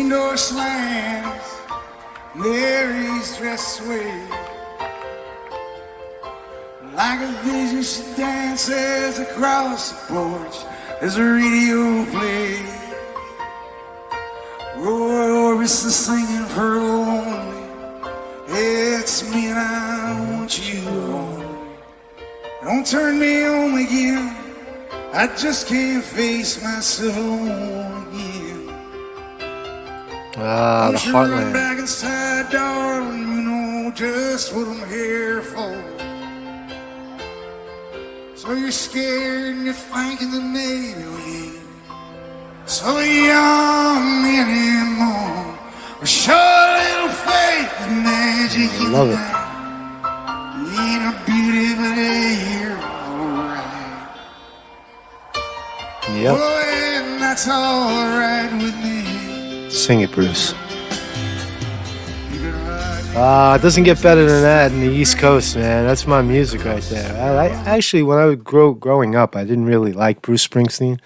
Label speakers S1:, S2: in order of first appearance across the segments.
S1: indoor slams, Mary's dress sway. Like a vision, she dances across the porch as the radio plays. Roy Orbison singing her lonely. It's me and I want you only. Don't turn me on again. I just can't face myself alone again.
S2: Ah, the Heartland.
S1: Back inside, darling, you know just what I'm here for. So you're scared and you're thinking that maybe we ain't so young anymore. But show a little faith and magic in
S2: Love
S1: the
S2: it.
S1: night. Ain't a beauty but you're alright.
S2: Yep.
S1: Oh, and that's alright with me.
S2: Sing it, Bruce. It doesn't get better than that in the East Coast, man. That's my music right there. I actually, when I was growing up, I didn't really like Bruce Springsteen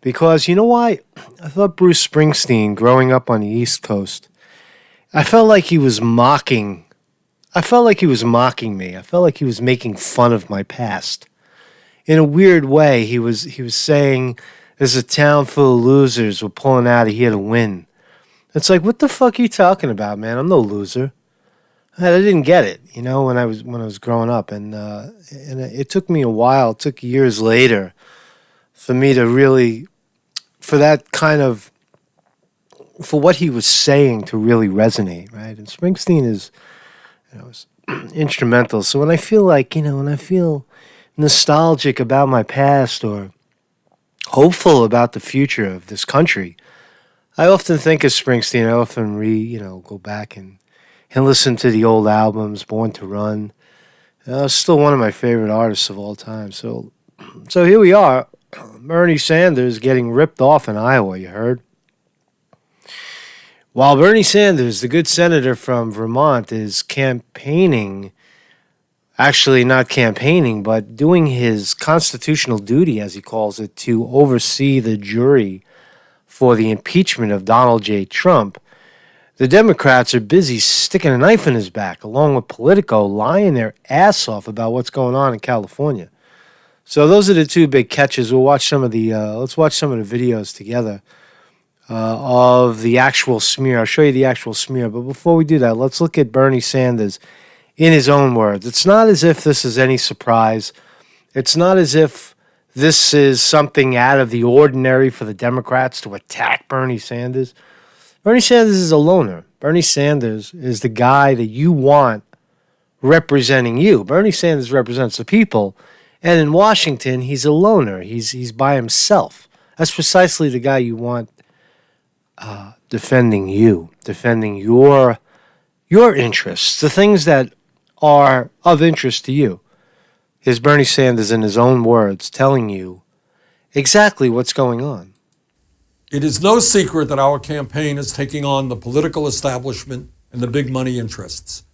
S2: because, you know why? I thought Bruce Springsteen, growing up on the East Coast, I felt like he was mocking. I felt like he was mocking me. I felt like he was making fun of my past. In a weird way, he was saying, "There's a town full of losers. We're pulling out of here to win." It's like, what the fuck are you talking about, man? I'm no loser. I didn't get it, you know, when I was growing up, and it took me a while. It took years later for me to really, for what he was saying to really resonate, right? And Springsteen is, is instrumental. So when I feel like, when I feel nostalgic about my past or hopeful about the future of this country, I often think of Springsteen. I often go back and listen to the old albums, Born to Run. Still one of my favorite artists of all time. So here we are, Bernie Sanders getting ripped off in Iowa, you heard? While Bernie Sanders, the good senator from Vermont, is campaigning, actually not campaigning, but doing his constitutional duty, as he calls it, to oversee the jury for the impeachment of Donald J. Trump, the Democrats are busy sticking a knife in his back, along with Politico, lying their ass off about what's going on in California. So those are the two big catches. We'll watch some of the let's watch some of the videos together of the actual smear. I'll show you the actual smear, but before we do that, let's look at Bernie Sanders in his own words. It's not as if this is any surprise. It's not as if this is something out of the ordinary for the Democrats to attack Bernie Sanders. Bernie Sanders is a loner. Bernie Sanders is the guy that you want representing you. Bernie Sanders represents the people. And in Washington, he's a loner. He's by himself. That's precisely the guy you want defending you, defending your interests, the things that are of interest to you. Is Bernie Sanders, in his own words, telling you exactly what's going on.
S3: It is no secret that our campaign is taking on the political establishment and the big money interests,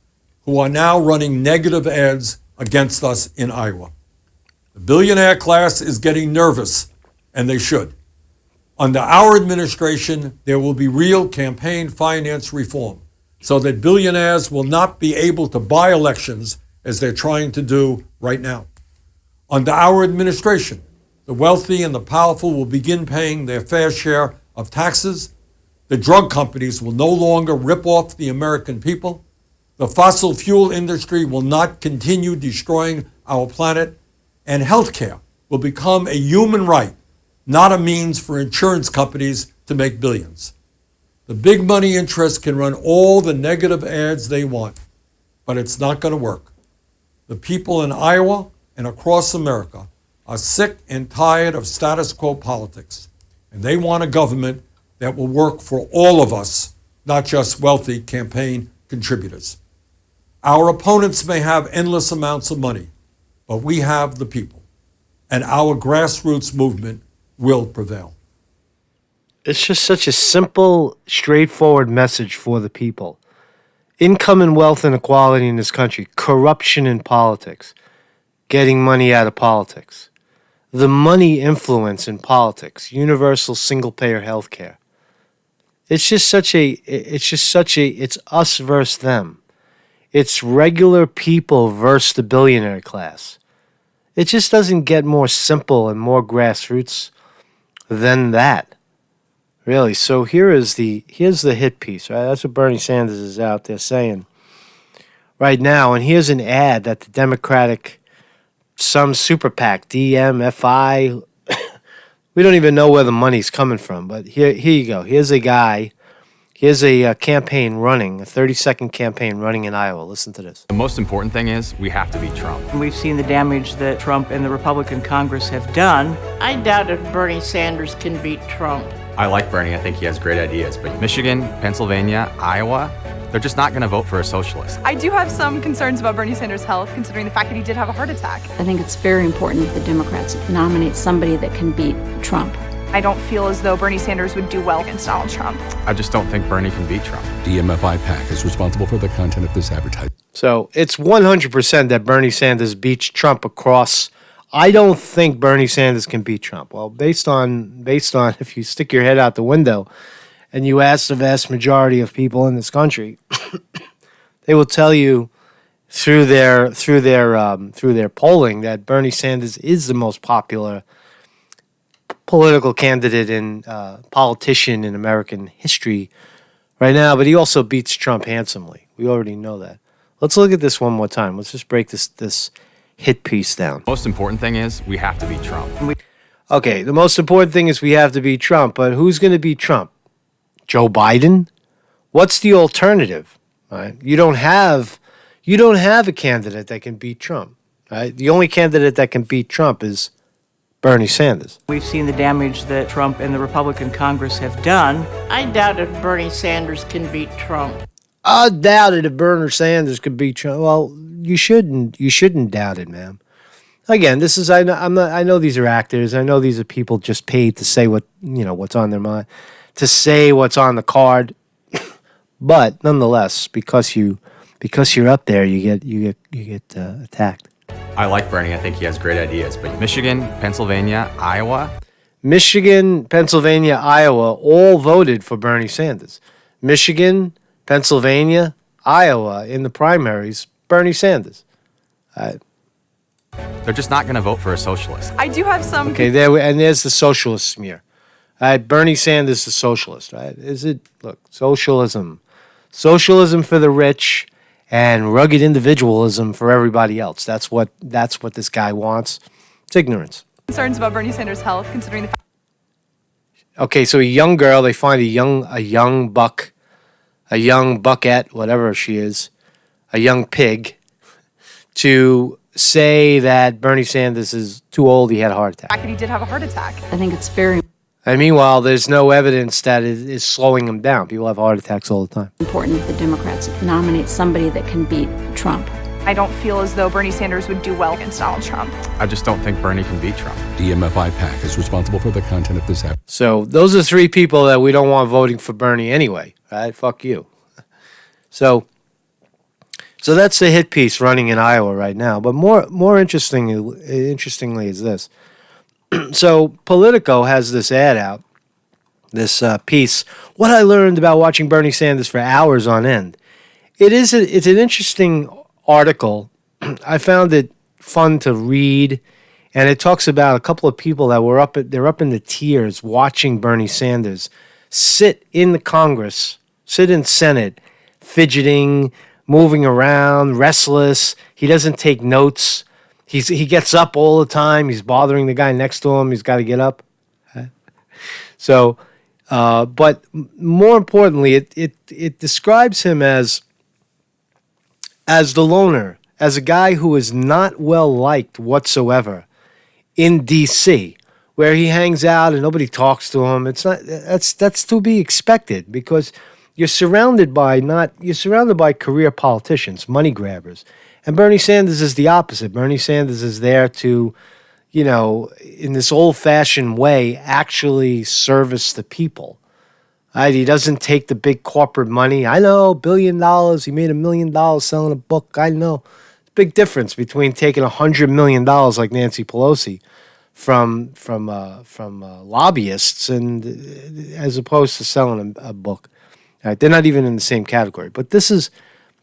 S3: who are now running negative ads against us in Iowa. The billionaire class is getting nervous, and they should. Under our administration, there will be real campaign finance reform so that billionaires will not be able to buy elections as they're trying to do right now. Under our administration, the wealthy and the powerful will begin paying their fair share of taxes. The drug companies will no longer rip off the American people. The fossil fuel industry will not continue destroying our planet. And healthcare will become a human right, not a means for insurance companies to make billions. The big money interests can run all the negative ads they want, but it's not going to work. The people in Iowa and across America are sick and tired of status quo politics, and they want a government that will work for all of us, not just wealthy campaign contributors. Our opponents may have endless amounts of money, but we have the people, and our grassroots movement will prevail.
S2: It's just such a simple, straightforward message for the people. Income and wealth inequality in this country, corruption in politics, getting money out of politics, the money influence in politics, universal single-payer health care. It's us versus them. It's regular people versus the billionaire class. It just doesn't get more simple and more grassroots than that. Really. So here's the hit piece, right? That's what Bernie Sanders is out there saying right now. And here's an ad that the Democratic, some super PAC, DMFI, we don't even know where the money's coming from. But here you go. Here's a guy. Here's a campaign running, a 30-second campaign running in Iowa. Listen to this.
S4: The most important thing is we have to beat Trump.
S5: We've seen the damage that Trump and the Republican Congress have done.
S6: I doubt if Bernie Sanders can beat Trump.
S4: I like Bernie. I think he has great ideas. But Michigan, Pennsylvania, Iowa, they're just not going to vote for a socialist.
S7: I do have some concerns about Bernie Sanders' health, considering the fact that he did have a heart attack.
S8: I think it's very important that the Democrats nominate somebody that can beat Trump.
S7: I don't feel as though Bernie Sanders would do well against Donald Trump.
S4: I just don't think Bernie can beat Trump.
S9: DMFI PAC is responsible for the content of this advertising.
S2: So it's 100% that Bernie Sanders beats Trump across. I don't think Bernie Sanders can beat Trump. Well, based on if you stick your head out the window and you ask the vast majority of people in this country, they will tell you through their polling that Bernie Sanders is the most popular political candidate and politician in American history right now, but he also beats Trump handsomely. We already know that. Let's look at this one more time. Let's just break this hit piece down.
S4: Most important thing is we have to beat Trump.
S2: Okay, the most important thing is we have to beat Trump, but who's going to beat Trump? Joe Biden? What's the alternative? Right? You don't have a candidate that can beat Trump. Right? The only candidate that can beat Trump is Bernie Sanders.
S5: We've seen the damage that Trump and the Republican Congress have done.
S6: I doubt if Bernie Sanders can beat Trump.
S2: I doubt it if Bernie Sanders could beat Trump. Well, you shouldn't doubt it, man. Again, this is I know these are actors. I know these are people just paid to say what's on their mind, to say what's on the card. But nonetheless, because you're up there, you get attacked.
S4: I like Bernie. I think he has great ideas. But Michigan, Pennsylvania, Iowa.
S2: Michigan, Pennsylvania, Iowa all voted for Bernie Sanders. Michigan, Pennsylvania, Iowa in the primaries, Bernie Sanders.
S4: They're just not going to vote for a socialist.
S7: I do have some...
S2: Okay, there's the socialist smear. Bernie Sanders is a socialist, right? Look, socialism for the rich and rugged individualism for everybody else. That's what this guy wants. It's ignorance.
S7: Concerns about Bernie Sanders' health, considering the fact...
S2: Okay, so a young girl, they find a young bucket, whatever she is, a young pig, to say that Bernie Sanders is too old, he had a heart attack.
S7: The fact that he did have a heart attack.
S8: I think it's very
S2: And meanwhile, there's no evidence that it is slowing him down. People have heart attacks all the time.
S8: important that the Democrats nominate somebody that can beat Trump.
S7: I don't feel as though Bernie Sanders would do well against Donald Trump.
S4: I just don't think Bernie can beat Trump.
S9: DMFI PAC is responsible for the content of this advertising.
S2: So those are three people that we don't want voting for Bernie anyway. Right? Fuck you. So that's the hit piece running in Iowa right now. But more interestingly is this. So Politico has this ad out, this piece. What I learned about watching Bernie Sanders for hours on end. It's an interesting article. I found it fun to read, and it talks about a couple of people that they're up in the tiers watching Bernie Sanders sit in the Congress, sit in Senate, fidgeting, moving around, restless. He doesn't take notes. He gets up all the time. He's bothering the guy next to him. He's got to get up. So, but more importantly, it describes him as the loner, as a guy who is not well liked whatsoever in D.C., where he hangs out and nobody talks to him. That's to be expected because you're surrounded by career politicians, money grabbers. And Bernie Sanders is the opposite. Bernie Sanders is there to, in this old-fashioned way, actually service the people. Right? He doesn't take the big corporate money. I know, $1 billion. He made $1 million selling a book. I know. Big difference between taking $100 million like Nancy Pelosi from lobbyists, and as opposed to selling a book. All right, they're not even in the same category. But this is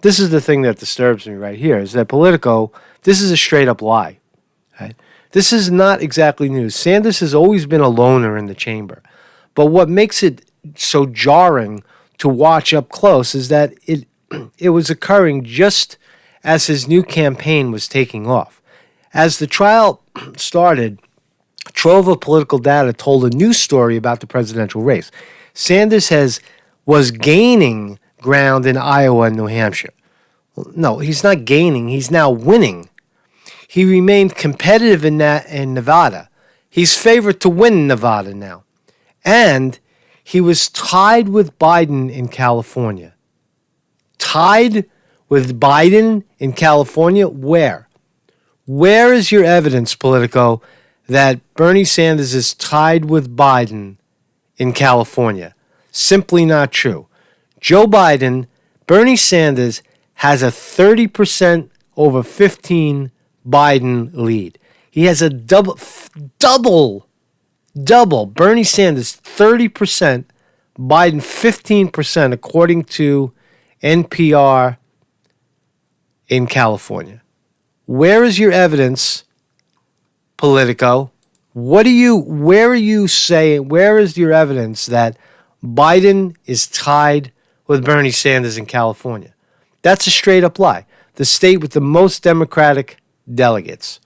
S2: the thing that disturbs me right here, is that Politico, this is a straight up lie. Right? This is not exactly news. Sanders has always been a loner in the chamber. But what makes it so jarring to watch up close is that it was occurring just as his new campaign was taking off. As the trial started, a trove of political data told a new story about the presidential race. Sanders was gaining ground in Iowa and New Hampshire. No, he's not gaining. He's now winning. He remained competitive in Nevada. He's favored to win Nevada now. And he was tied with Biden in California. Tied with Biden in California? Where? Where is your evidence, Politico, that Bernie Sanders is tied with Biden in California? Simply not true. Joe Biden, Bernie Sanders has a 30% over 15 Biden lead. He has a double. Bernie Sanders 30%, Biden 15%, according to NPR in California. Where is your evidence, Politico? Where are you saying, where is your evidence that Biden is tied with Bernie Sanders in California? That's a straight up lie. The state with the most Democratic delegates.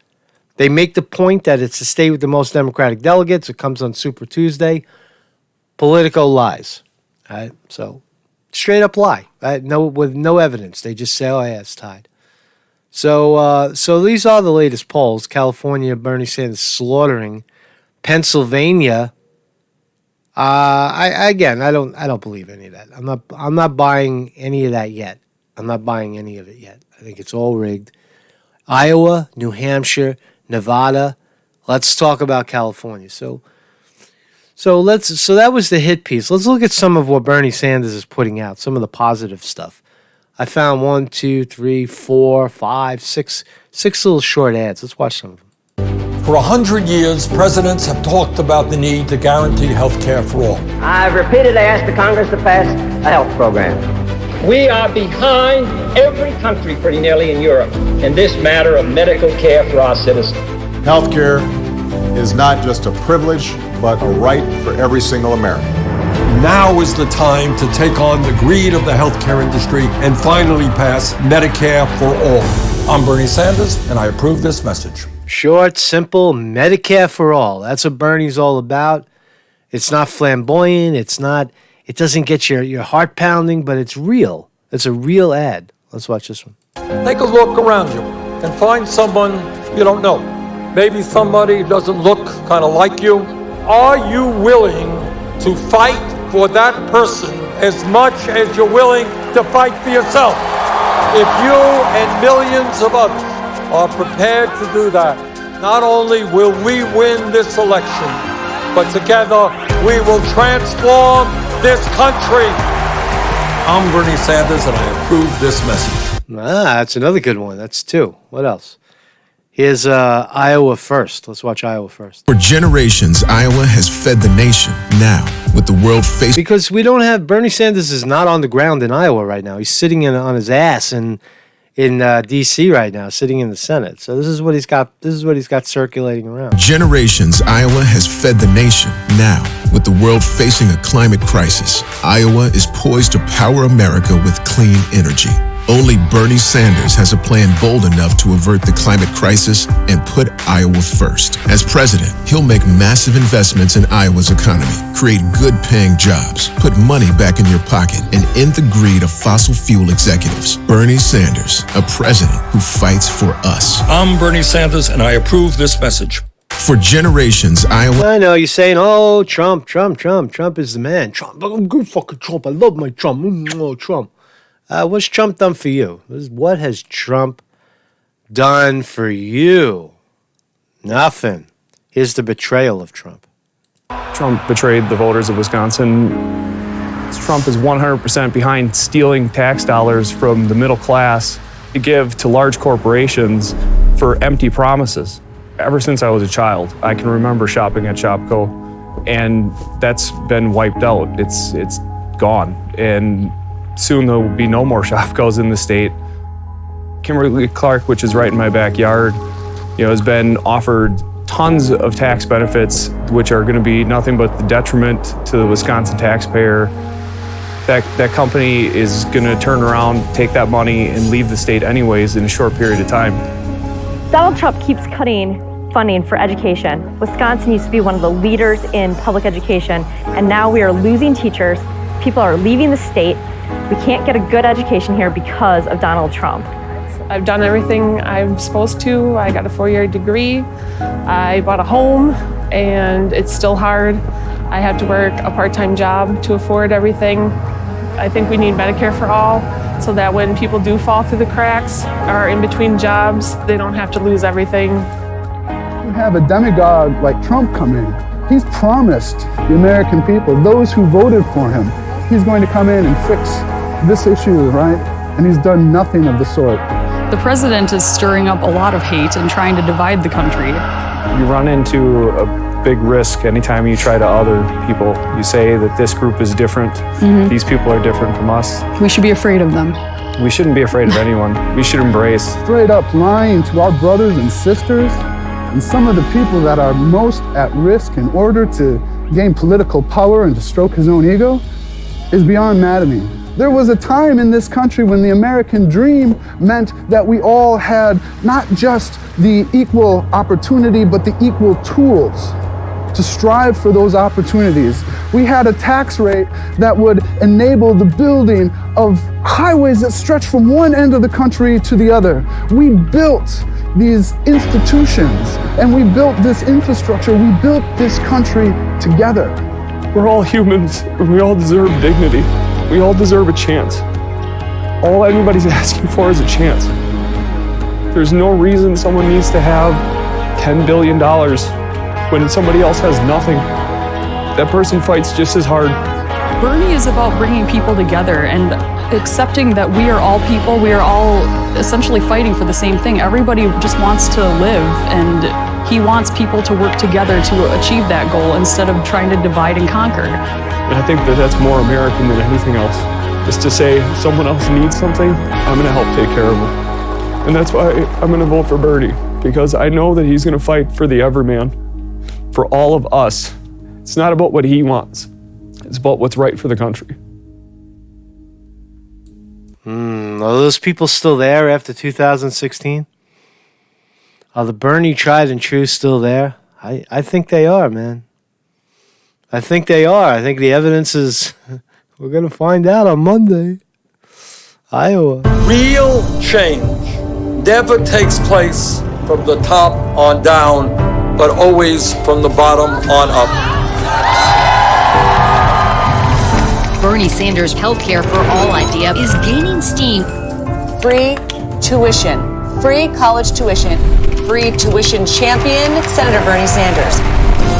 S2: They make the point that it's the state with the most Democratic delegates. It comes on Super Tuesday. Politico lies. Right? So, straight up lie. Right? With no evidence. They just say, oh, yeah, it's tied. So these are the latest polls. California, Bernie Sanders slaughtering. Pennsylvania, I don't believe any of that. I'm not buying any of that yet. I'm not buying any of it yet. I think it's all rigged. Iowa, New Hampshire, Nevada. Let's talk about California. So that was the hit piece. Let's look at some of what Bernie Sanders is putting out, some of the positive stuff. I found 1, 2, 3, 4, 5, 6 little short ads. Let's watch some of them.
S3: For 100 years, presidents have talked about the need to guarantee health care for all.
S10: I've repeatedly asked the Congress to pass a health program.
S11: We are behind every country pretty nearly in Europe in this matter of medical care for our citizens.
S12: Healthcare is not just a privilege, but a right for every single American.
S3: Now is the time to take on the greed of the healthcare industry and finally pass Medicare for all. I'm Bernie Sanders, and I approve this message.
S2: Short, simple, Medicare for all. That's what Bernie's all about. It's not flamboyant. It doesn't get your heart pounding, but it's real. It's a real ad. Let's watch this one.
S3: Take a look around you and find someone you don't know. Maybe somebody who doesn't look kind of like you. Are you willing to fight for that person as much as you're willing to fight for yourself? If you and millions of others are prepared to do that, not only will we win this election, but together we will transform this country. I'm Bernie Sanders, and I approve this message.
S2: That's another good one. That's 2. What else? Here's Iowa first. Let's watch Iowa first.
S13: For generations, Iowa has fed the nation. Now, with the world facing...
S2: Because we don't have... Bernie Sanders is not on the ground in Iowa right now. He's sitting on his ass in D.C. right now, sitting in the Senate. So this is what he's got. This is what he's got circulating around.
S13: Generations, Iowa has fed the nation. Now, with the world facing a climate crisis, Iowa is poised to power America with clean energy. Only Bernie Sanders has a plan bold enough to avert the climate crisis and put Iowa first. As president, he'll make massive investments in Iowa's economy, create good-paying jobs, put money back in your pocket, and end the greed of fossil fuel executives. Bernie Sanders, a president who fights for us.
S3: I'm Bernie Sanders, and I approve this message.
S13: For generations, Iowa...
S2: I know, you're saying, oh, Trump is the man. Trump, I'm good fucking Trump. I love my Trump. Oh, Trump. What's Trump done for you? What has Trump done for you? Nothing. Here's the betrayal of Trump.
S14: Trump betrayed the voters of Wisconsin. Trump is 100% behind stealing tax dollars from the middle class to give to large corporations for empty promises. ever since I was a child. I can remember shopping at Shopko, and that's been wiped out. It's gone, and soon there will be no more Shopkos in the state. Kimberly-Clark, which is right in my backyard, has been offered tons of tax benefits, which are going to be nothing but the detriment to the Wisconsin taxpayer. That company is going to turn around, take that money, and leave the state anyways in a short period of time.
S15: Donald Trump keeps cutting funding for education. Wisconsin used to be one of the leaders in public education, and now we are losing teachers. People are leaving the state. We can't get a good education here because of Donald Trump.
S16: I've done everything I'm supposed to. I got a 4-year degree. I bought a home, and it's still hard. I have to work a part-time job to afford everything. I think we need Medicare for all, so that when people do fall through the cracks or are in between jobs, they don't have to lose everything.
S17: You have a demagogue like Trump come in. He's promised the American people, those who voted for him, he's going to come in and fix this issue, right? And he's done nothing of the sort.
S18: The president is stirring up a lot of hate and trying to divide the country.
S14: You run into a big risk anytime you try to other people. You say that this group is different, these people are different from us.
S18: We should be afraid of them.
S14: We shouldn't be afraid of anyone. We should embrace.
S17: Straight up lying to our brothers and sisters and some of the people that are most at risk in order to gain political power and to stroke his own ego is beyond maddening. There was a time in this country when the American dream meant that we all had not just the equal opportunity, but the equal tools to strive for those opportunities. We had a tax rate that would enable the building of highways that stretch from one end of the country to the other. We built these institutions and we built this infrastructure. We built this country together.
S14: We're all humans and we all deserve dignity. We all deserve a chance. All anybody's asking for is a chance. There's no reason someone needs to have $10 billion when somebody else has nothing. That person fights just as hard.
S18: Bernie is about bringing people together and accepting that we are all people. We are all essentially fighting for the same thing. Everybody just wants to live, and he wants people to work together to achieve that goal instead of trying to divide and conquer.
S14: And I think that that's more American than anything else. Is to say someone else needs something, I'm going to help take care of them. And that's why I'm going to vote for Bernie, because I know that he's going to fight for the everyman, for all of us. It's not about what he wants. It's about what's right for the country.
S2: Are those people still there after 2016? Are the Bernie tried and true still there? I think they are, man. I think they are. I think the evidence is... We're going to find out on Monday. Iowa.
S3: Real change never takes place from the top on down, but always from the bottom on up.
S19: Bernie Sanders' healthcare for all idea is gaining steam.
S20: Free tuition, free college tuition, free tuition champion, Senator Bernie Sanders.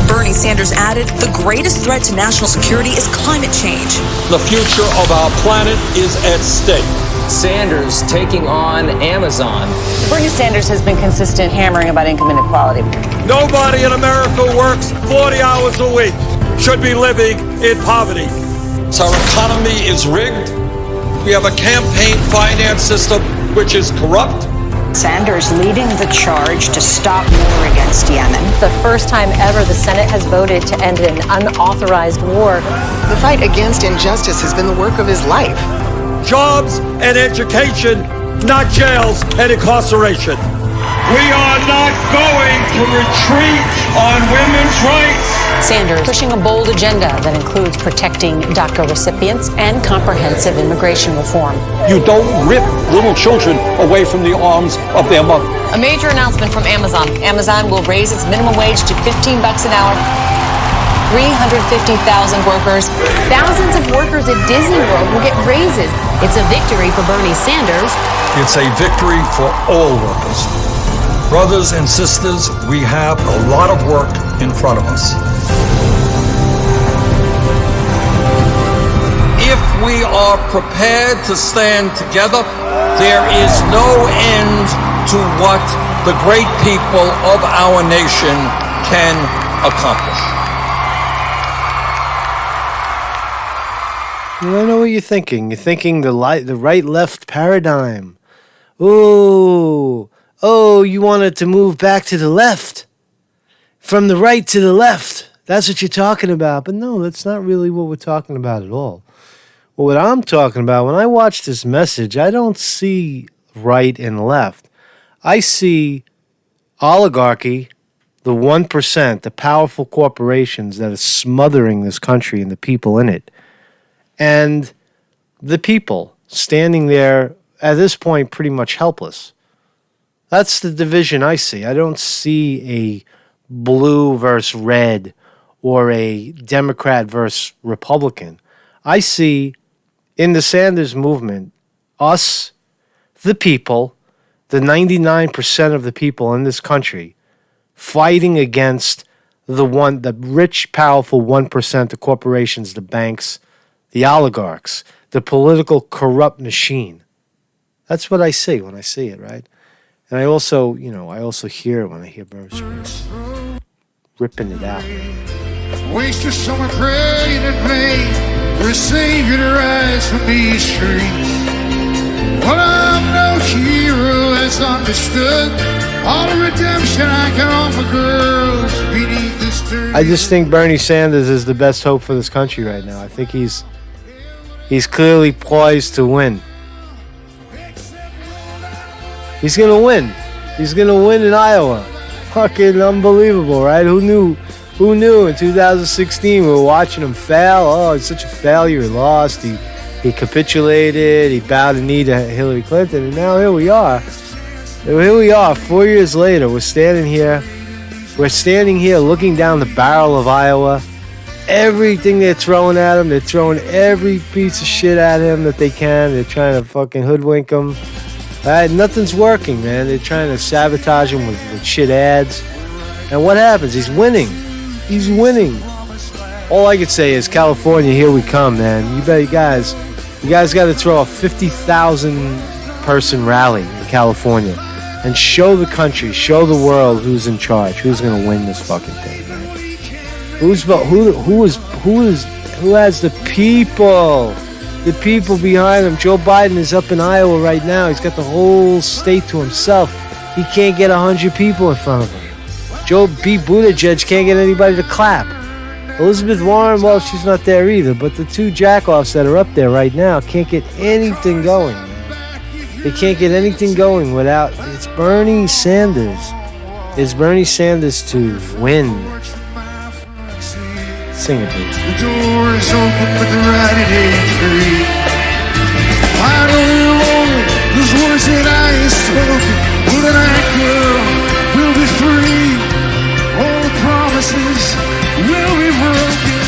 S21: Bernie Sanders added, the greatest threat to national security is climate change.
S3: The future of our planet is at stake.
S22: Sanders taking on Amazon.
S20: Bernie Sanders has been consistent hammering about income inequality.
S3: Nobody in America works 40 hours a week, should be living in poverty. So our economy is rigged. We have a campaign finance system which is corrupt.
S23: Sanders leading the charge to stop war against Yemen.
S20: The first time ever the Senate has voted to end an unauthorized war.
S24: The fight against injustice has been the work of his life.
S3: Jobs and education, not jails and incarceration. We are not going to retreat on women's rights.
S20: Sanders pushing a bold agenda that includes protecting DACA recipients and comprehensive immigration reform.
S3: You don't rip little children away from the arms of their mother.
S20: A major announcement from Amazon. Amazon will raise its minimum wage to $15 an hour. 350,000 workers.
S19: Thousands of workers at Disney World will get raises. It's a victory for Bernie Sanders.
S3: It's a victory for all workers. Brothers and sisters, we have a lot of work in front of us. If we are prepared to stand together, there is no end
S1: to what the great people of our nation can accomplish.
S2: Well, I know what you're thinking. You're thinking the right-left paradigm. Oh, you wanted to move back to the left. From the right to the left. That's what you're talking about. But no, that's not really what we're talking about at all. Well, what I'm talking about, when I watch this message, I don't see right and left. I see oligarchy, the 1%, the powerful corporations that are smothering this country and the people in it. And the people standing there, at this point, pretty much helpless. That's the division I see. I don't see a blue versus red or a Democrat versus Republican. I see in the Sanders movement, us, the people, the 99% of the people in this country, fighting against the rich, powerful 1%, the corporations, the banks, the oligarchs, the political corrupt machine. That's what I see when I see it, right? And I also hear it when I hear Bruce Springsteen ripping it out.
S5: Waste of summer praying and pain for a savior to rise from these streets. Well, I'm no hero as understood. All the redemption I can offer girls beneath this dirt.
S2: I just think Bernie Sanders is the best hope for this country right now. I think he's clearly poised to win. He's gonna win. He's gonna win in Iowa. Fucking unbelievable, right? Who knew in 2016 we were watching him fail? Oh, he's such a failure. He lost. He capitulated. He bowed the knee to Hillary Clinton. And now here we are. 4 years later. We're standing here looking down the barrel of Iowa. Everything they're throwing at him, they're throwing every piece of shit at him that they can. They're trying to fucking hoodwink him. Nothing's working, man. They're trying to sabotage him with shit ads. And what happens? He's winning. He's winning. All I could say is, California, here we come, man. You guys got to throw a 50,000 person rally in California and show the country, show the world who's in charge, who's going to win this fucking thing, man. Who has the people? The people behind him. Joe Biden is up in Iowa right now. He's got the whole state to himself. He can't get 100 people in front of him. Joe B. Buttigieg can't get anybody to clap. Elizabeth Warren, well, she's not there either. But the two jackoffs that are up there right now can't get anything going. Man. They can't get anything going without... It's Bernie Sanders. It's Bernie Sanders to win. Sing it, please.
S5: The door is open, but the ride it ain't free. I know you're lonely, those words that I ain't spoken. But tonight, girl, we'll be free. All the promises will be broken.